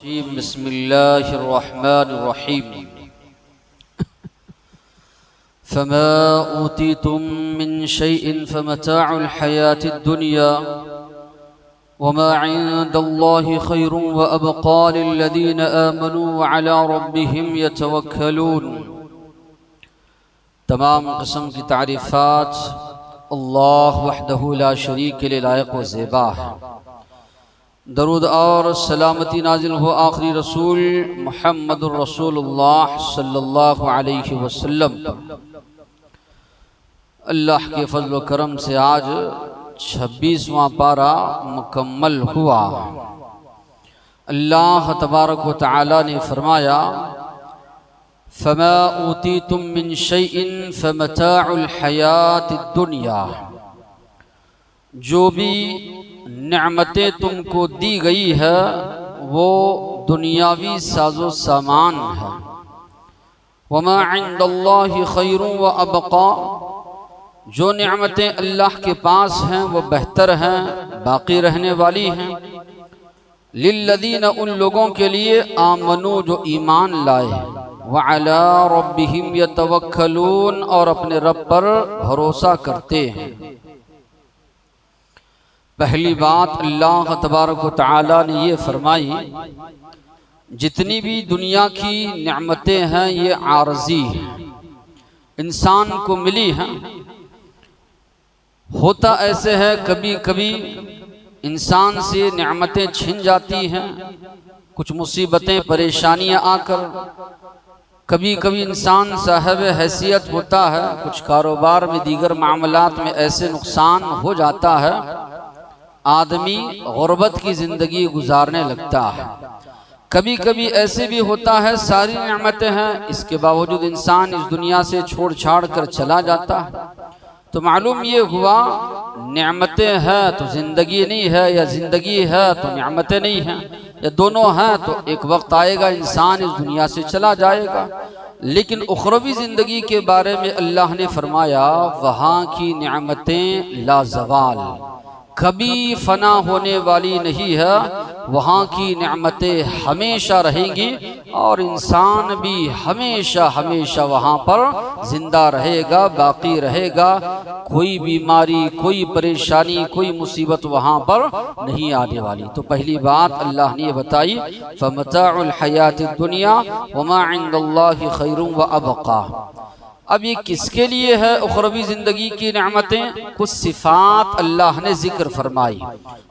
बिस्मिल्लाहिर्रहमानिर्रहीम। फमा ऊतीतुम मिन शैइन फमताउल हयातिद दुनिया वमा इंदल्लाहि खैरुन व अबक़ा लिल्लज़ीना आमनू व अला रब्बिहिम यतवक्कलून। तमाम किस्म की तारीफ़ात अल्लाह वहदहु ला शरीक के लायक व ज़ेबा है। दरूद और सलामती नाजिल हो आखिरी रसूल मुहम्मदुर रसूलुल्लाह सल्लल्लाहु अलैहि वसल्लम। अल्लाह के फजल व करम से आज 26वां पारा मुकम्मल हुआ। अल्लाह तबारक व तआला ने फरमाया, फमा ऊतीतुम मिन शैइन फमताउल हयातिद दुनिया। जो भी नेमतें तुमको दी गई है वो दुनियावी साजो सामान है। वमा इंदल्लाहि खैरुन व अबक़ा। जो नेमतें अल्लाह के पास हैं वो बेहतर हैं, बाकी रहने वाली हैं। लिल्लज़ीना, उन लोगों के लिए, आमनू, जो ईमान लाए, व अला रब्बिहिम यतवक्कलून, और अपने रब पर भरोसा करते हैं। पहली बात अल्लाह तबारक व तआला ने ये फरमाई, जितनी भी दुनिया की नेमतें हैं ये आरजी हैं, इंसान को मिली हैं। होता ऐसे है कभी कभी इंसान से नेमतें छिन जाती हैं, कुछ मुसीबतें परेशानियां आकर। कभी कभी इंसान साहब हैसियत होता है, कुछ कारोबार में दीगर मामलात में ऐसे नुकसान हो जाता है, आदमी गुर्बत की ज़िंदगी गुजारने लगता है। कभी कभी ऐसे भी होता है सारी नेमतें हैं, इसके बावजूद इंसान इस दुनिया से छोड़ छाड़ कर चला जाता है। तो मालूम ये हुआ, नेमतें हैं तो ज़िंदगी नहीं है, या ज़िंदगी है तो नेमतें नहीं हैं, या दोनों हैं तो एक वक्त आएगा इंसान इस दुनिया से चला जाएगा। लेकिन उखरवी ज़िंदगी के बारे में अल्लाह ने फरमाया, वहाँ की नेमतें लाज़वाल, कभी फना होने वाली नहीं है। वहाँ की नेमतें हमेशा रहेंगी और इंसान भी हमेशा हमेशा वहाँ पर जिंदा रहेगा, बाकी रहेगा। कोई बीमारी, कोई परेशानी, कोई मुसीबत वहाँ पर नहीं आने वाली। तो पहली बात अल्लाह ने बताई, फमताउल हयातिद दुनिया वमा इंदल्लाहि खैरुन व अबक़ा। अब ये किसके लिए है उखरवी ज़िंदगी की नेमतें? कुछ सिफ़ात अल्लाह ने जिक्र फरमाई।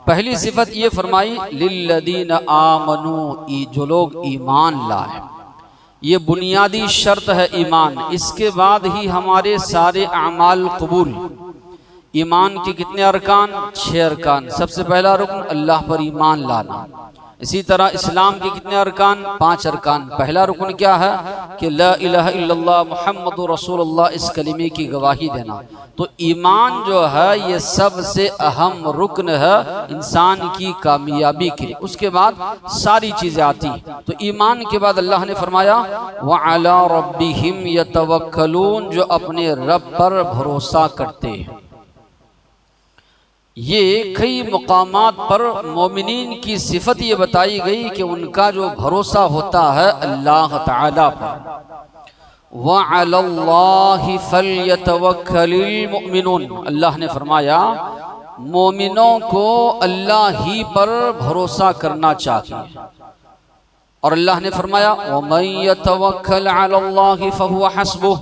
पहली सिफत ये फरमाई, लिल्लज़ीना आमनू, जो लोग ईमान लाए। ये बुनियादी शर्त है ईमान, इसके बाद ही हमारे सारे अमाल कबूल। ईमान के कितने अरकान? 6 अरकान। सबसे पहला रुकन अल्लाह पर ईमान लाना। इसी तरह इस्लाम के कितने अरकान? 5 अरकान। पहला रुकन क्या है कि ला इलाहा इल्लल्लाह मुहम्मदुर रसूलुल्लाह, इस कलिमे की गवाही देना। तो ईमान जो है ये सबसे अहम रुकन है इंसान की कामयाबी के। उसके बाद सारी चीज़ें आती। तो ईमान के बाद अल्लाह ने फरमाया, व अला रब्बिहिम यतवक्कलून, जो अपने रब पर भरोसा करते हैं। ये कई मुकामात पर मोमिनीन की सिफत ये बताई गई कि उनका जो भरोसा होता है अल्लाह ताला पर। व अलल्लाहि फल्यतवक्कलिल मुमिनून, अल्लाह ने फरमाया मोमिनों को अल्लाह ही पर भरोसा करना चाहिए। और अल्लाह ने फरमाया, वमन यतवक्कल अलल्लाहि फहुवा हस्बुह,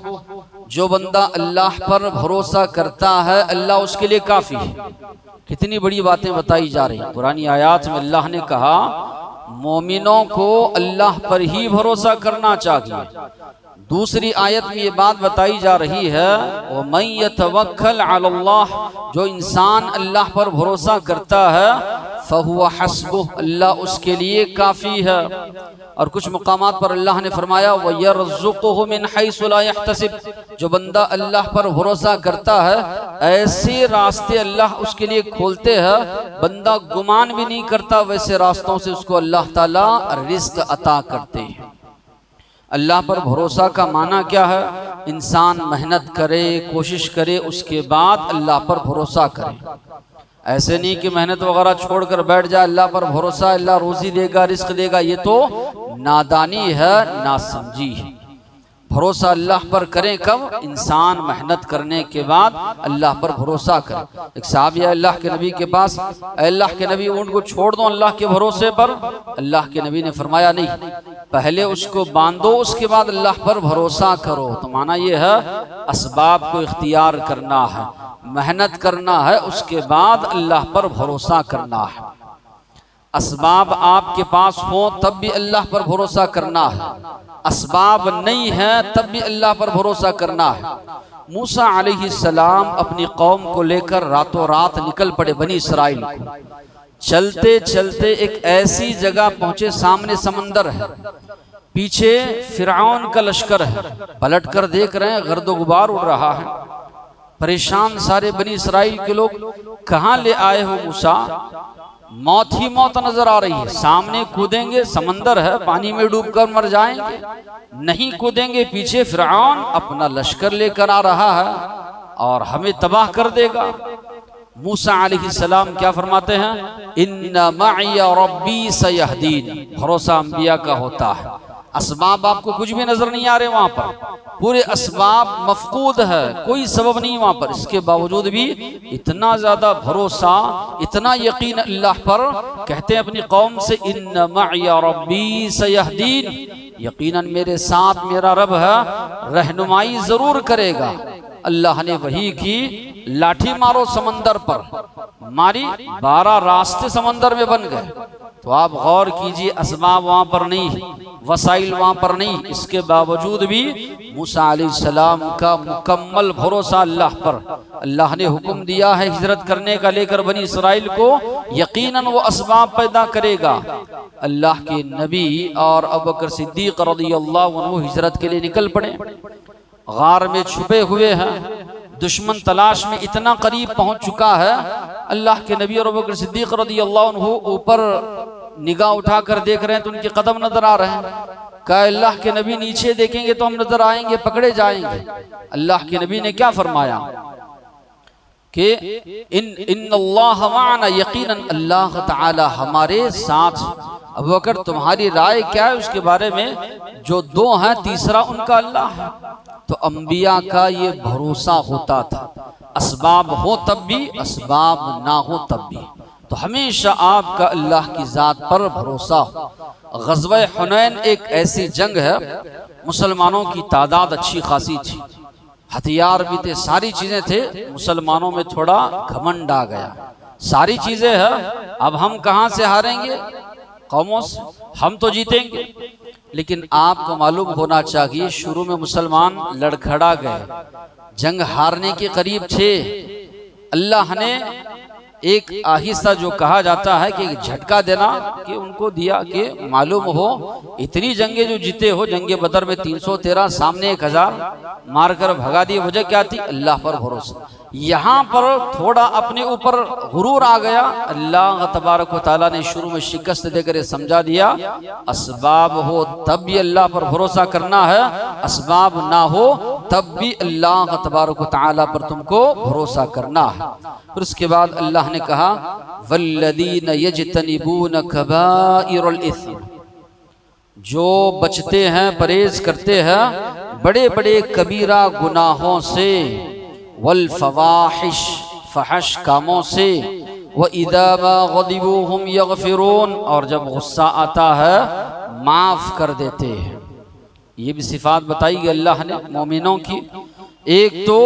जो बंदा अल्लाह पर भरोसा करता है अल्लाह उसके लिए काफ़ी है। कितनी बड़ी बातें बताई जा रही हैं। पुरानी आयात में अल्लाह ने कहा मोमिनों को अल्लाह पर ही भरोसा करना चाहिए। दूसरी आयत में ये बात बताई जा रही है, वमन यतवक्कल अलल्लाह, जो इंसान अल्लाह पर भरोसा करता है, फहुवा हस्बुह, अल्लाह उसके लिए काफ़ी है। और कुछ मुकामात पर अल्लाह ने फरमाया, वयर्ज़ुक़ुहु मिन हैसु ला यहतसिब, जो बंदा अल्लाह पर भरोसा करता है ऐसे रास्ते अल्लाह उसके लिए खोलते हैं बंदा गुमान भी नहीं करता, वैसे रास्तों से उसको अल्लाह ताला रिज़्क़ अता करते हैं। अल्लाह पर भरोसा का माना क्या है? इंसान मेहनत करे, कोशिश करे, उसके बाद अल्लाह पर भरोसा करे। ऐसे नहीं कि मेहनत वगैरह छोड़कर बैठ जाए, अल्लाह पर भरोसा, अल्लाह रोजी देगा, रिस्क देगा, ये तो नादानी है, नासमझी है। भरोसा अल्लाह पर करें कब? इंसान मेहनत करने के बाद अल्लाह पर भरोसा करे। एक साहब या अल्लाह के नबी के पास, अल्लाह के नबी ऊंट को छोड़ दो अल्लाह के भरोसे पर। अल्लाह के नबी ने फरमाया नहीं, पहले उसको बांधो, उसके बाद अल्लाह पर भरोसा करो। तो माना यह है असबाब को इख्तियार करना है, मेहनत करना है, उसके बाद अल्लाह पर भरोसा करना है। असबाब आपके पास हो तब भी अल्लाह पर भरोसा करना है, असबाब नहीं है तब भी अल्लाह पर भरोसा करना है। मूसा अलैहिस्सलाम अपनी कौम को लेकर रातों रात निकल पड़े बनी इसराइल को। चलते चलते एक ऐसी जगह पहुंचे, सामने समंदर है, पीछे फिरौन का लश्कर है, पलट कर देख रहे हैं गर्दो गुबार उड़ रहा है। परेशान सारे बनी इसराइल के लोग, कहां ले आए हो मूसा? मौत ही मौत नजर आ रही है, सामने कूदेंगे समंदर है, पानी में डूबकर मर जाएंगे, नहीं कूदेंगे, पीछे फिरौन अपना लश्कर लेकर आ रहा है और हमें तबाह कर देगा। मूसा अलैहिस्सलाम क्या फरमाते हैं? इन्ना मइया रब्बी सयहदीन। भरोसा अंबिया का होता है। असबाब आपको कुछ भी नजर नहीं आ रहे, वहां पर पूरे असबाब मफकूद है, कोई सबब नहीं वहां पर, इसके बावजूद भी इतना ज्यादा भरोसा, इतना यकीन अल्लाह पर। कहते हैं अपनी कौम से, इन्ना मइया रब्बी सयहदीन, यकीनन मेरे साथ मेरा रब है, रहनुमाई जरूर करेगा। अल्लाह ने वही की, लाठी मारो समंदर पर, मारी, 12 रास्ते समंदर में बन गए। तो आप गौर कीजिए, असबाब वहां पर नहीं, वसाइल वहां पर नहीं, इसके बावजूद भी मूसा अलैहिस्सलाम का मुकम्मल भरोसा अल्लाह पर। अल्लाह ने हुक्म दिया है हिजरत करने का लेकर बनी इसराइल को, यकीनन वो असबाब पैदा करेगा। अल्लाह के नबी और अबू बकर सिद्दीक रज़ियल्लाहु अन्हु हिजरत के लिए निकल पड़े, गार में छुपे हुए हैं, दुश्मन तलाश में इतना करीब पहुंच चुका है। अल्लाह के नबी और अबू बकर सिद्दीक रज़ियल्लाहु अन्हु ऊपर निगाह उठाकर देख रहे हैं तो उनके कदम नजर आ रहे हैं। कहा अल्लाह के नबी नीचे देखेंगे तो हम नजर आएंगे, पकड़े जाएंगे। अल्लाह के नबी ने क्या फरमाया कि इन्नल्लाह मअना, यकीनन अल्लाह ताला हमारे साथ। अबू बकर तुम्हारी राय क्या है उसके बारे में? जो 2 हैं तीसरा उनका अल्लाह है। तो अंबिया का ये भरोसा होता था, असबाब हो तब भी, असबाब ना हो तब भी। तो हमेशा आपका अल्लाह की जात पर भरोसा हो। ग़ज़वा हुनैन एक ऐसी जंग है, मुसलमानों की तादाद अच्छी खासी थी, हथियार भी थे, सारी चीजें थे। मुसलमानों में थोड़ा घमंड आ गया, सारी चीजें हैं, अब हम कहां से हारेंगे कौमों से, हम तो जीतेंगे। लेकिन आपको मालूम होना चाहिए, शुरू में मुसलमान लड़खड़ा गए, जंग हारने के करीब थे। अल्लाह ने एक आहिस्ता जो कहा जाता है कि झटका देना कि उनको दिया कि मालूम हो इतनी जंगे जो जीते हो, जंगे बदर में 313, सामने 1000 मारकर भगा दिए, वजह क्या थी? अल्लाह पर भरोसा। यहाँ पर थोड़ा अपने ऊपर गुरूर आ गया। अल्लाह तबारक व तआला ने शुरू में शिकस्त देकर समझा दिया, असबाब हो तब भी अल्लाह पर भरोसा करना है, असबाब ना हो तब भी अल्लाह तबारक व तआला पर तुमको भरोसा करना है। फिर उसके बाद अल्लाह ने कहा, वल्लदीन यजतनिबून कबाइरल इस्म, जो बचते हैं, परहेज करते हैं बड़े बड़े कबीरा गुनाहों से, वल फवाहिश, फहश कामों से, व इदा मा गदिबू हुम यगफिरून, और जब गुस्सा आता है माफ कर देते हैं। ये भी सिफात बताई गई अल्लाह ने मोमिनों की। एक तो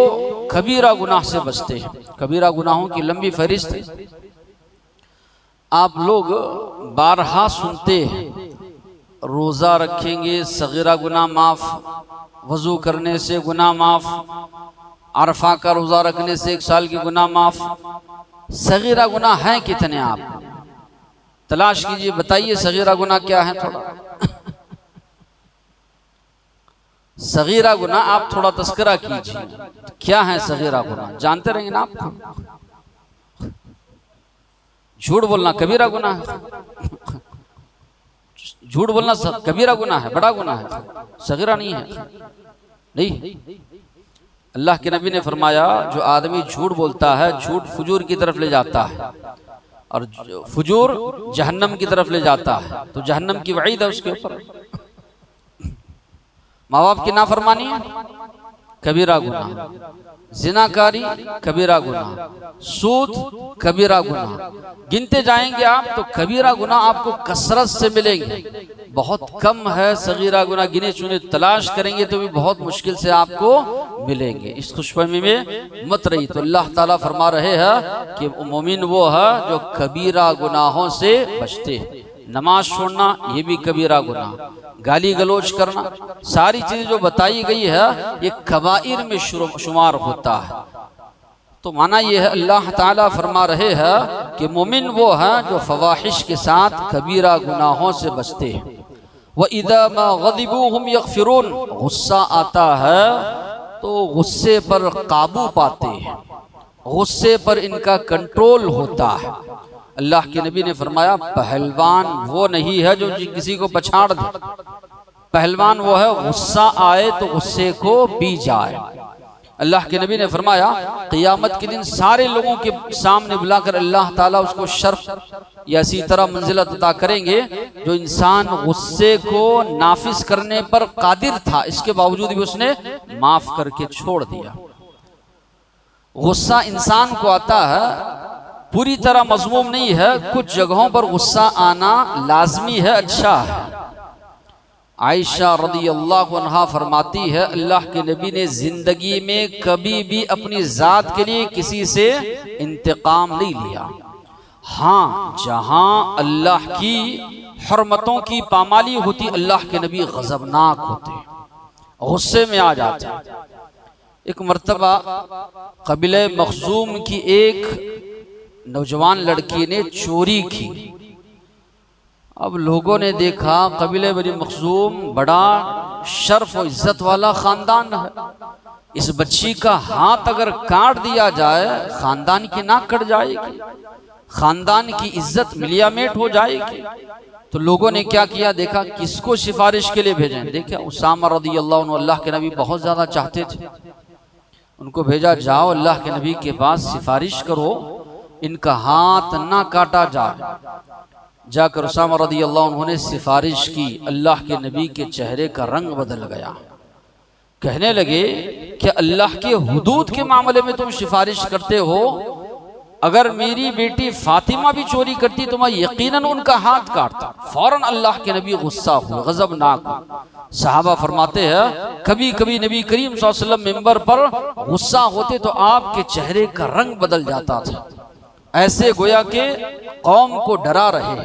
कबीरा गुनाह से बचते हैं, कबीरा गुनाहों की लंबी फहरिस्त है, आप लोग बारहा सुनते हैं। रोजा रखेंगे सगीरा गुनाह माफ, वजू करने से गुनाह माफ, अरफा का रोजा रखने से 1 साल की गुनाह माफ। सगीरा गुनाह है कितने? आप तलाश कीजिए, बताइए सगीरा गुनाह क्या है। थोड़ा सगीरा गुनाह आप थोड़ा तस्करा कीजिए, क्या है सगीरा गुनाह? जानते रहेंगे ना आप। झूठ बोलना कबीरा गुनाह है, झूठ बोलना कबीरा गुनाह है, बड़ा गुनाह है, सगीरा नहीं है। नहीं, अल्लाह के नबी ने फरमाया जो आदमी झूठ बोलता है, झूठ फुजूर की तरफ ले जाता है और फुजूर जहन्नम की तरफ ले जाता है, तो जहन्नम की वईद है उसके ऊपर। माँ बाप की नाफरमानी है कबीरा गुनाह, जिनाकारी कबीरा गुनाह, सूद कबीरा गुनाह। गिनते जाएंगे आप तो कबीरा गुनाह आपको कसरत से मिलेंगे। बहुत कम है सगीरा गुनाह, गिने चुने तलाश करेंगे तो भी बहुत मुश्किल से आपको मिलेंगे। इस खुशफहमी में मत रही। तो अल्लाह ताला फरमा रहे हैं कि मोमिन वो है जो कबीरा गुनाहों से बचते हैं। नमाज छोड़ना ये भी कबीरा गुनाह, गाली गलोच करना, सारी चीजें जो बताई गई है ये कबाइर में शुमार होता है। तो माना ये है अल्लाह ताला फरमा रहे हैं कि मोमिन वो है जो फवाहिश के साथ कबीरा गुनाहों से बचते हैं। व इदा मा गज़िबू हुम यग़फिरून, गुस्सा आता है तो गुस्से पर काबू पाते हैं, गुस्से पर इनका कंट्रोल होता है। अल्लाह के नबी ने फरमाया पहलवान वो नहीं है जो किसी को पछाड़ दे, पहलवान वो है गुस्सा आए तो गुस्से को पी जाए। अल्लाह के नबी ने फरमाया क़ियामत के दिन सारे लोगों के सामने बुलाकर अल्लाह ताला उसको शर्फ या इसी तरह मंजिलत अता करेंगे जो इंसान गुस्से को नाफिज करने पर कादिर था, इसके बावजूद भी उसने माफ करके छोड़ दिया। गुस्सा इंसान को आता है, पूरी तरह मज़मूम नहीं है, कुछ जगहों पर गुस्सा आना लाजमी है, अच्छा है। आयशा रज़ियल्लाहु अन्हा फरमाती है अल्लाह के नबी ने जिंदगी में कभी भी अपनी जात के लिए किसी से इंतकाम नहीं लिया। हाँ, जहां अल्लाह की हुर्मतों की पामाली होती अल्लाह के नबी गजबनाक होते, गुस्से में आ जाते। एक मर्तबा कबीले मखजूम की एक नौजवान लड़की ने चोरी की। अब लोगों ने देखा कबीले बनी मखजूम बड़ा शर्फ और इज्जत वाला खानदान है, इस बच्ची का हाथ अगर काट दिया जाए खानदान की नाक कट जाएगी, खानदान की इज्जत मिलियामेट हो जाएगी। तो लोगों ने क्या किया, देखा किसको सिफारिश के लिए भेजें। देखा उसामा रज़ियल्लाहु अन्हु अल्लाह के नबी बहुत ज्यादा चाहते थे, उनको भेजा जाओ अल्लाह के नबी के पास सिफारिश करो इनका हाथ ना काटा जाए। जाकर उसामा रज़ियल्लाहु अन्हु ने सिफारिश की, अल्लाह के नबी के चेहरे का रंग बदल गया। कहने लगे कि अल्लाह के हुदूद के मामले में तुम सिफारिश करते हो, अगर मेरी बेटी फातिमा भी चोरी करती तो मैं यकीनन उनका हाथ काटता। फौरन अल्लाह के नबी गुस्सा हुए, गजबनाक हुए। सहाबा फरमाते हैं कभी कभी नबी करीम सल्लल्लाहु अलैहि वसल्लम मिंबर पर गुस्सा होते तो आपके चेहरे का रंग बदल जाता था, ऐसे गोया के कौम को डरा रहे।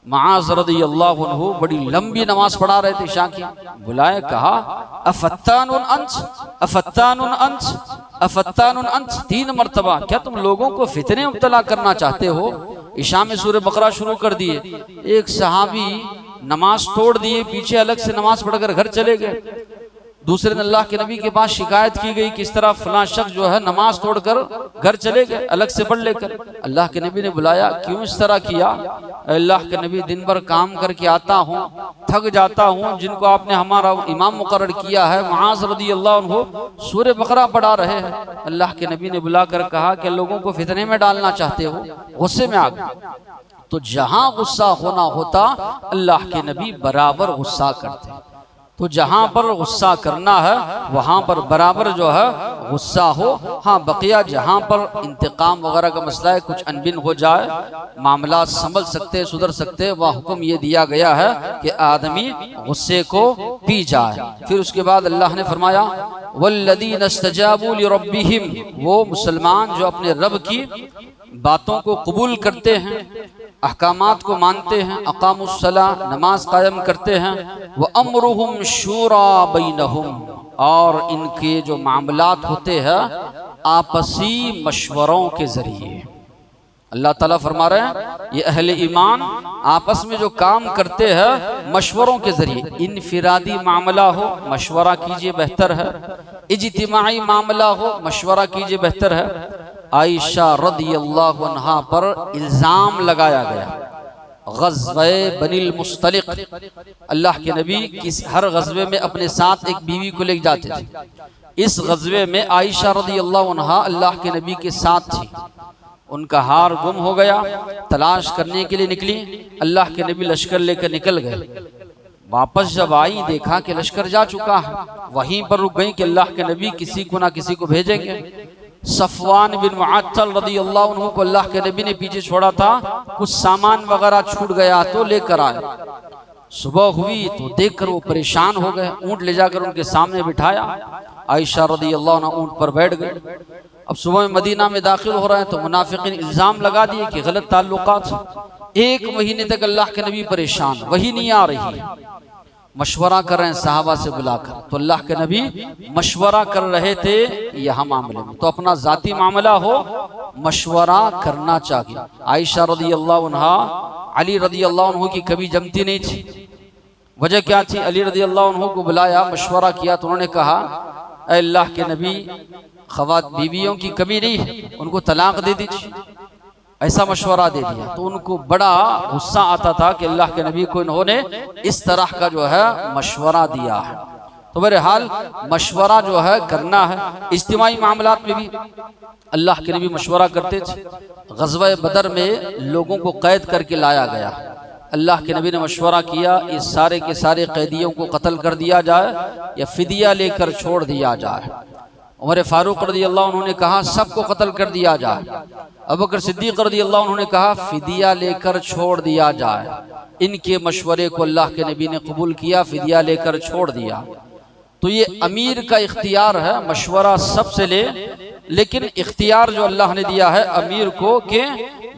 मुआज़ रज़ियल्लाहु अन्हु बड़ी लंबी नमाज पढ़ा रहे थे इशा की, बुलाए कहा अफत्तानुन अंत, अफत्तानुन अंत, अफत्तानुन अंत, 3 मरतबा। क्या तुम लोगों को फितने मुब्तला करना चाहते हो? इशा में सूरह बकरा शुरू कर दिए। एक सहाबी नमाज तोड़ दिए, पीछे अलग से नमाज पढ़कर घर चले गए। दूसरे दिन अल्लाह के नबी के पास शिकायत की गई कि इस तरह फलां शख्स जो है नमाज तोड़कर घर चले गए अलग से पढ़ लेकर। अल्लाह के नबी ने बुलाया, क्यों इस तरह किया? अल्लाह के नबी दिन भर काम करके आता हूँ, थक जाता हूँ, जिनको आपने हमारा इमाम मुकर्रर किया है मुआज़ रज़ियल्लाहु अन्हु सूरह बकरा पढ़ा रहे हैं। अल्लाह के नबी ने बुलाकर कहा कि लोगों को फितने में डालना चाहते हो? गुस्से में आ गए। तो जहां गुस्सा होना होता अल्लाह के नबी बराबर गुस्सा करते। तो जहां पर गुस्सा करना है वहां पर बराबर जो है गुस्सा हो। हाँ, बकिया जहां पर इंतकाम वगैरह का मसला है, कुछ अनबिन हो जाए, मामला संभल सकते सुधर सकते, वह हुक्म ये दिया गया है कि आदमी गुस्से को पी जाए। फिर उसके बाद अल्लाह ने फरमाया वल्लज़ीना इस्तजाबू लिरब्बिहिम, वो मुसलमान जो अपने रब की बातों को कबूल करते हैं, अहकामात को मानते हैं, अकामुस्सला नमाज कायम करते हैं, व अम्रुहुम शूरा बैनहुम, और इनके जो मामलात होते हैं आपसी मशवरों के जरिए। अल्लाह ताला फरमा रहे हैं ये अहले ईमान आपस में जो काम करते हैं मशवरों के जरिए। इनफिरादी मामला हो मशवरा कीजिए बेहतर है, इज्तिमाई मामला हो मशवरा कीजिए बेहतर है। आयशा रज़ियल्लाहु अन्हा पर इल्जाम लगाया गया ग़ज़वे बनिल मुस्तलिक। अल्लाह के नबी किस हर ग़ज़वे में अपने साथ एक बीवी को ले जाते थे। इस गज़वे में आयशा रज़ियल्लाहु अन्हा अल्लाह के नबी के साथ थी। उनका हार गुम हो गया, तलाश करने के लिए निकली। अल्लाह के नबी लश्कर लेकर निकल गए। वापस जब आई देखा कि लश्कर जा चुका है। वहीं पर रुक गई कि अल्लाह के नबी किसी को ना किसी को भेजेंगे। सफवान बिन मुअत्तल रज़ियल्लाहु अन्हु को अल्लाह के नबी ने पीछे छोड़ा था, कुछ सामान वगैरह छूट गया तो लेकर आए। सुबह हुई तो देखकर वो परेशान हो गए। ऊँट ले जाकर उनके सामने बिठाया। आयशा रज़ियल्लाहु अन्हा ऊँट पर बैठ गए। अब सुबह में मदीना में दाखिल हो रहे हैं तो मुनाफिकीन इल्जाम लगा दिए कि गलत ताल्लुकात। एक महीने तक अल्लाह के नबी परेशान, वही नहीं आ रही है। मशवरा कर रहे हैं सहाबा से बुलाकर, तो अल्लाह के नबी मशवरा कर रहे थे यहाँ मामले में। तो अपना जाती मामला हो, मशवरा करना चाहिए। आयशा रज़ियल्लाहु अन्हा अली रज़ियल्लाहु अन्हु की कभी जमती नहीं थी। वजह क्या थी? अली रज़ियल्लाहु अन्हु को बुलाया, मशवरा किया तो उन्होंने कहा, ऐ अल्लाह के नबी, खवात बीवियों की कमी नहीं है, उनको तलाक दे दीजिए। ऐसा मशवरा दे दिया तो उनको बड़ा गुस्सा आता था कि अल्लाह के नबी को इन्होंने इस तरह का जो है मशवरा दिया है। तो बहरहाल मशवरा जो है करना है। इज्तिमाई मामलात में भी अल्लाह के नबी मशवरा करते थे। ग़ज़वा बदर में लोगों को कैद करके लाया गया। अल्लाह के नबी ने मशवरा किया, इस सारे के सारे कैदियों को कत्ल कर दिया जाए या फिदिया लेकर छोड़ दिया जाए। उमर फारूक रज़ियल्लाहु अन्हु ने कहा सबको कत्ल कर दिया जाए। अबू बकर सिद्दीक़ रज़ियल्लाहु अन्हु ने कहा फिदिया लेकर छोड़ दिया जाए। इनके मशवरे को अल्लाह के नबी ने कबूल किया, फिदिया लेकर छोड़ दिया। तो ये अमीर का इख्तियार है, मशवरा सबसे ले, लेकिन इख्तियार जो अल्लाह ने दिया है अमीर को कि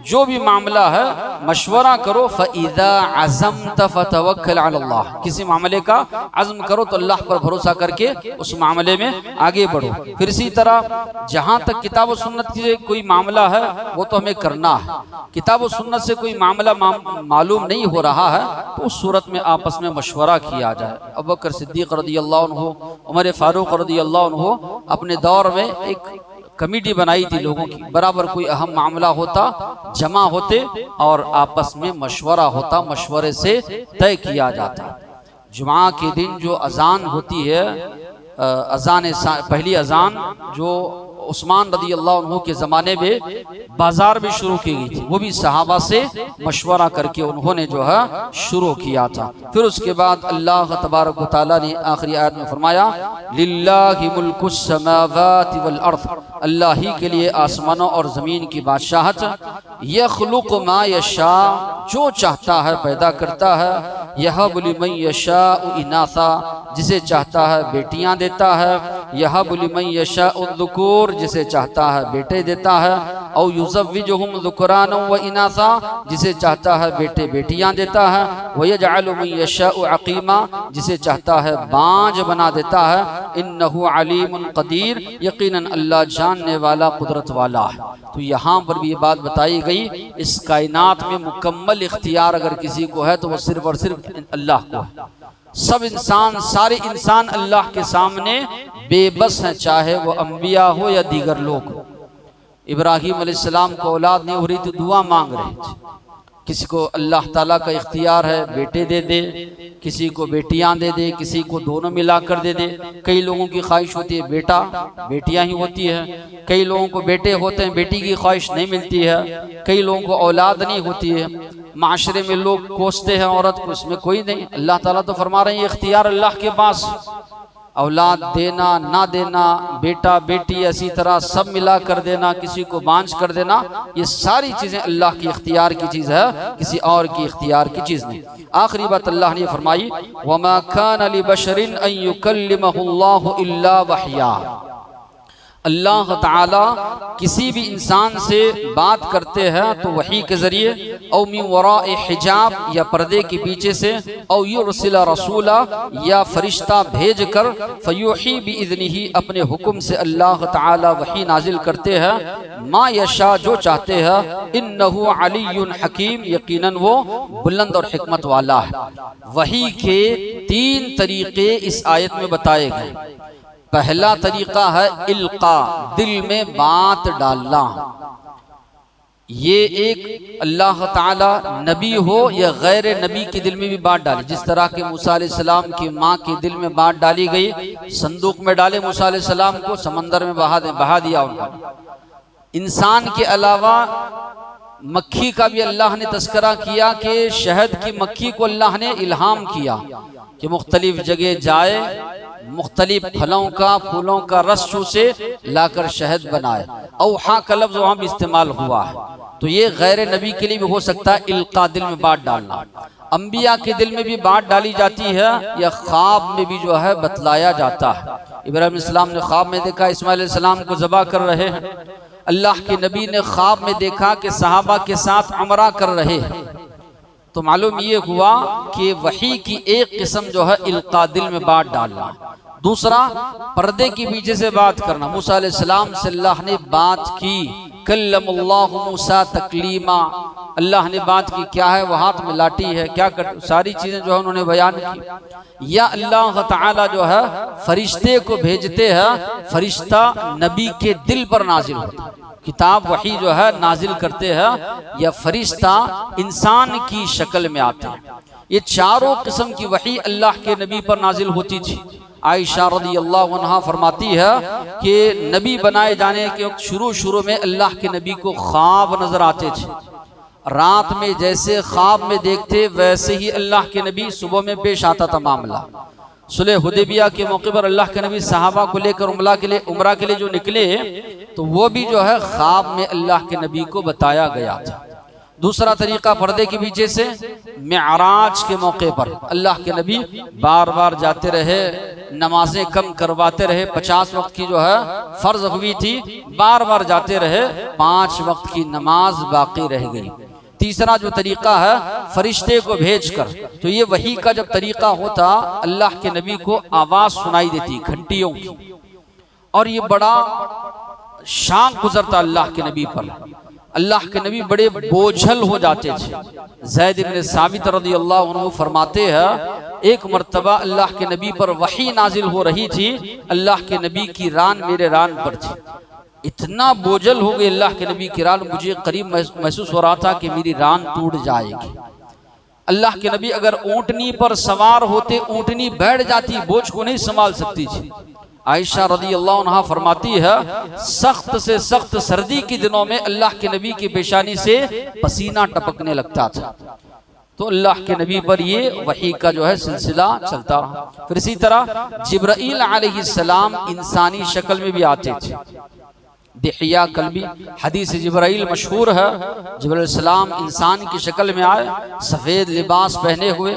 जो भी मामला है मशवरा करो। फ़इज़ा अज़म्त फ़तवक्कल अलल्लाह, किसी मामले का अज़्म करो तो अल्लाह पर भरोसा करके उस मामले में आगे बढ़ो। फिर इसी तरह जहाँ तक किताब और सुन्नत की कोई मामला है वो तो हमें करना है। किताब और सुन्नत से कोई मामला मालूम नहीं हो रहा है तो उस सूरत में आपस में मशवरा किया जाए। अबू बकर सिद्दीक़ रज़ियल्लाहु अन्हु, उमर फारूक रज़ियल्लाहु अन्हु अपने दौर में एक कमेटी बनाई थी लोगों की। बराबर कोई अहम मामला होता जमा होते और आपस में मशवरा होता, मशवरे से तय किया जाता। जुमा के दिन जो अजान होती है, अजान पहली अजान जो उस्मान रज़ियल्लाहु अन्हु के ज़माने में बाजार में शुरू की गई थी, वो भी सहाबा से मशवरा करके उन्होंने जो है शुरू किया था। फिर उसके बाद अल्लाह तबारक व तआला ने आखिरी आयत में फरमाया, लिल्लाहि मुल्कुस समावाति वल अर्द, अल्लाह ही के लिए आसमानों और ज़मीन की बादशाहत। यख़्लुक़ु मा यशा, जो चाहता है पैदा करता है। यहबु लिमन यशाउ इनासा, जिसे चाहता है बेटियां देता है। यहबु लिमन यशाउ ज़ुकूर, जिसे चाहता है बेटे देता है। औ युज़व्विजुहुम ज़ुकराना व इनासा, जिसे चाहता है बेटे बेटियां देता है। व यजअलु मन यशाउ अक़ीमा, जिसे चाहता है बांझ बना देता है। इन्नहु अलीमुन क़दीर, यकीनन अल्लाह जानने वाला कुदरत वाला है। तो यहाँ पर भी ये बात बताई गई, इस कायनात में मुकम्मल इख्तियार अगर किसी को है तो वो सिर्फ और सिर्फ अल्लाह को है। सब इंसान, सारे इंसान अल्लाह के सामने बेबस हैं, चाहे वो अंबिया हो या दीगर लोग। इब्राहीम अलैहिस्सलाम को औलाद नहीं हो रही तो दुआ मांग रहे थे। किसी को अल्लाह ताला का इख्तियार है बेटे दे दे, किसी को बेटियां दे दे, किसी को दोनों मिलाकर दे दे। कई लोगों की ख्वाहिश होती है बेटा, बेटियां ही होती है। कई लोगों को बेटे होते हैं, बेटी की ख्वाहिश नहीं मिलती है। कई लोगों को औलाद नहीं होती है। माशरे में लोग कोसते हैं औरत को, इसमें कोई नहीं। अल्लाह ताला तो फरमा रहे हैं इख्तियार अल्लाह के पास। औलाद देना ना देना, बेटा बेटी इसी तरह सब मिला कर देना, किसी को बांझ कर देना, ये सारी चीज़ें अल्लाह की इख्तियार की चीज़ है, किसी और की इख्तियार की चीज़ नहीं। आखिरी बात अल्लाह ने फरमाई, वमा कान लिबशरिन अन युकल्लिमहुल्लाहु इल्ला वहया, अल्लाह ताला किसी भी इंसान से बात करते हैं तो वही के ज़रिए, औ मिन वराए हिजाब, या पर्दे के पीछे से, औ युरसिला रसूला, या फरिश्ता भेज कर, फयूही बिइज़्निही, अपने हुक्म से अल्लाह ताला वही नाजिल करते हैं। मा यशा, जो चाहते हैं। इन्नहु अलियुन हकीम, यकीनन वो बुलंद और हिकमत वाला है। वही के 3 तरीके इस आयत में बताए गए। पहला तरीका है इल्का, दिल में बात डालना। ये एक अल्लाह ताला नबी हो या गैर नबी के दिल में भी बात डाली। जिस तरह के मूसा अलैहिस्सलाम की माँ के दिल में बात डाली गई, संदूक में डाले मूसा अलैहिस्सलाम को, समंदर में बहा दिया उन्होंने। इंसान के अलावा मक्खी का भी अल्लाह ने तस्करा किया कि शहद की मक्खी को अल्लाह ने इल्हाम किया कि मुख्तलिफ जगह जाए, मुख्तलिफ फलों का फूलों का रस चूसे लाकर शहद बनाए। औहा का लफ्ज वहां भी इस्तेमाल हुआ है। तो ये गैर नबी के लिए भी हो सकता है इल्का, दिल में बात डालना। अंबिया के दिल में भी बात डाली जाती है या ख्वाब में भी जो है बतलाया जाता है। इब्राहिम इस्लाम ने ख्वाब में देखा इस्माइल सलाम को ज़बह कर रहे हैं। अल्लाह के नबी ने ख्वाब में देखा कि सहाबा के साथ उमरा कर रहे हैं। तो मालूम ये हुआ कि वही की एक किस्म जो है इल्का, दिल में बात डालना। दूसरा, पर्दे के पीछे से बात करना। मूसा अलैहिस्सलाम से अल्लाह ने बात की, कल्लमल्लाहु मूसा तकलीमा, अल्लाह ने बात की। क्या है वो? हाथ में लाठी है, क्या कर, सारी चीजें जो है उन्होंने बयान की। या अल्लाह ताला जो है फरिश्ते को भेजते हैं, फरिश्ता नबी के दिल पर नाजिल होता है। किताब वही जो है नाजिल करते हैं या फरिश्ता इंसान की शक्ल में आते हैं। ये चारों किस्म की वही अल्लाह के नबी पर नाजिल होती थी। आयशा रज़ी अल्लाह अन्हा फरमाती है कि नबी बनाए जाने के वक्त शुरू में अल्लाह के नबी को ख्वाब नजर आते थे। रात में जैसे ख्वाब में देखते वैसे ही अल्लाह के नबी सुबह में पेश आता था मामला। सुलह हुदैबिया के मौके पर अल्लाह के नबी सहाबा को लेकर उमरा के लिए जो निकले, तो वो भी जो है ख्वाब में अल्लाह के नबी को बताया गया था। दूसरा तरीका पर्दे के पीछे से, मेराज के मौके पर अल्लाह के नबी बार बार जाते रहे, नमाजें कम करवाते रहे। 50 वक्त की जो है फर्ज हुई थी, बार बार जाते रहे, 5 वक्त की नमाज बाकी रह गई। तीसरा जो तरीका है फरिश्ते को भेजकर, तो ये वही का जब तरीका होता, अल्लाह के नबी को आवाज सुनाई देती घंटियों की, और ये बड़ा शान गुजरता अल्लाह के नबी पर। अल्लाह के नबी बड़े बोझल हो जाते थे। ज़ैद इब्न साबित रज़ियल्लाहु अन्हु फरमाते हैं, एक मर्तबा अल्लाह के नबी पर वही नाजिल हो रही थी, अल्लाह के नबी की रान मेरे रान पर थी। इतना बोझल हो गए अल्लाह के नबी की रान, मुझे करीब महसूस हो रहा था कि मेरी रान टूट जाएगी। अल्लाह के नबी अगर ऊंटनी पर सवार होते, ऊंटनी बैठ जाती, बोझ को नहीं संभाल सकती थी। आयशा रज़ियल्लाहु अन्हा फरमाती है, सख्त से सख्त सर्दी के दिनों में अल्लाह के नबी की पेशानी से पसीना टपकने लगता था। तो अल्लाह के नबी पर ये वही का जो है सिलसिला चलता रहा। फिर इसी तरह जिब्राईल अलैहिस्सलाम इंसानी शक्ल में भी आते थे। दिहिया कल्बी हदीस जिब्राईल मशहूर है। जिब्राईल सलाम इंसान की शक्ल में आए, सफ़ेद लिबास पहने हुए।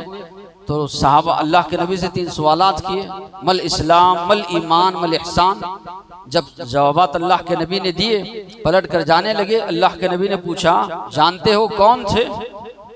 तो साहबा अल्लाह के नबी से 3 सवालात किए, मल इस्लाम, मल ईमान, मल इहसान। जब जवाबात अल्लाह के नबी ने दिए, पलट कर जाने लगे। अल्लाह के नबी ने पूछा, जानते हो कौन थे?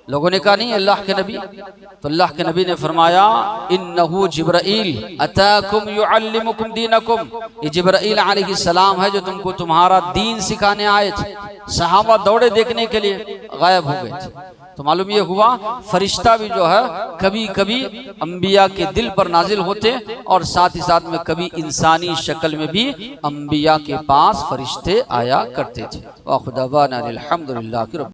लोगों ने कहा नहीं अल्लाह के नबी। तो अल्लाह के नबी ने फरमाया, इन्नहु जिब्राईल अताकुम युअल्लिमुकुम दीनकुम, ये जिब्राईल अलैहिस्सलाम है जो तुमको तुम्हारा दीन सिखाने आए थे। सहाबा दौड़े देखने के लिए, गायब हो गए थे। तो मालूम ये हुआ फरिश्ता भी जो है कभी कभी अंबिया के दिल पर नाजिल होते, और साथ ही साथ में कभी इंसानी शक्ल में भी अंबिया के पास फरिश्ते आया करते थे। व खुदावाना अल्हम्दुलिल्लाह।